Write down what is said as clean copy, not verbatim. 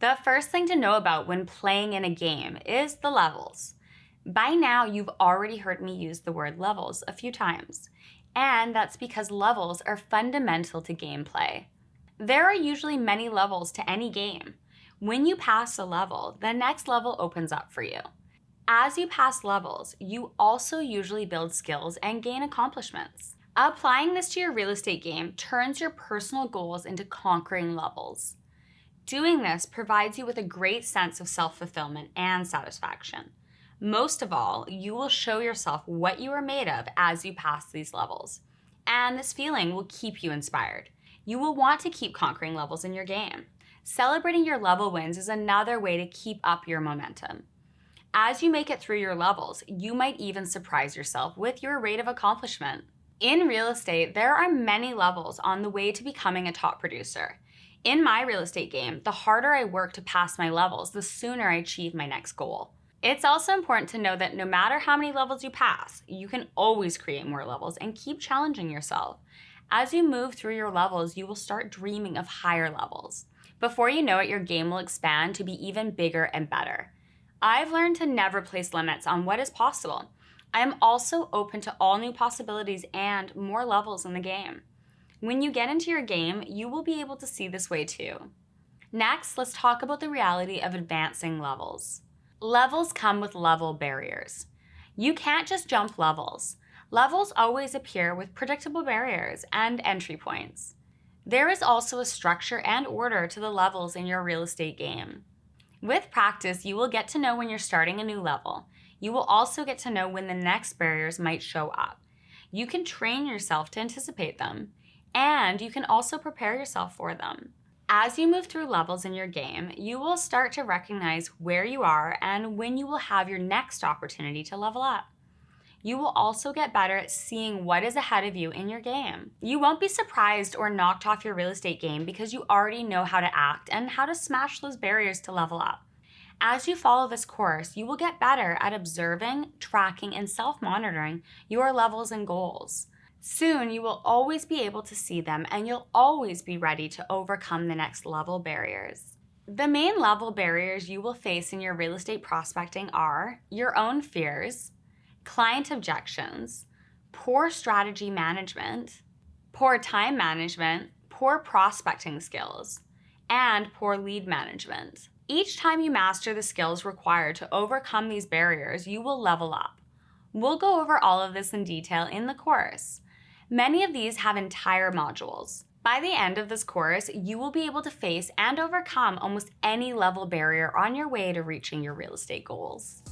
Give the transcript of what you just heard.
The first thing to know about when playing in a game is the levels. By now, you've already heard me use the word levels a few times, and that's because levels are fundamental to gameplay. There are usually many levels to any game. When you pass a level, the next level opens up for you. As you pass levels, you also usually build skills and gain accomplishments. Applying this to your real estate game turns your personal goals into conquering levels. Doing this provides you with a great sense of self-fulfillment and satisfaction. Most of all, you will show yourself what you are made of as you pass these levels. And this feeling will keep you inspired. You will want to keep conquering levels in your game. Celebrating your level wins is another way to keep up your momentum. As you make it through your levels, you might even surprise yourself with your rate of accomplishment. In real estate, there are many levels on the way to becoming a top producer. In my real estate game, the harder I work to pass my levels, the sooner I achieve my next goal. It's also important to know that no matter how many levels you pass, you can always create more levels and keep challenging yourself. As you move through your levels, you will start dreaming of higher levels. Before you know it, your game will expand to be even bigger and better. I've learned to never place limits on what is possible. I am also open to all new possibilities and more levels in the game. When you get into your game, you will be able to see this way too. Next, let's talk about the reality of advancing levels. Levels come with level barriers. You can't just jump levels. Levels always appear with predictable barriers and entry points. There is also a structure and order to the levels in your real estate game. With practice, you will get to know when you're starting a new level. You will also get to know when the next barriers might show up. You can train yourself to anticipate them, and you can also prepare yourself for them. As you move through levels in your game, you will start to recognize where you are and when you will have your next opportunity to level up. You will also get better at seeing what is ahead of you in your game. You won't be surprised or knocked off your real estate game because you already know how to act and how to smash those barriers to level up. As you follow this course, you will get better at observing, tracking, and self-monitoring your levels and goals. Soon, you will always be able to see them and you'll always be ready to overcome the next level barriers. The main level barriers you will face in your real estate prospecting are your own fears, client objections, poor strategy management, poor time management, poor prospecting skills, and poor lead management. Each time you master the skills required to overcome these barriers, you will level up. We'll go over all of this in detail in the course. Many of these have entire modules. By the end of this course, you will be able to face and overcome almost any level barrier on your way to reaching your real estate goals.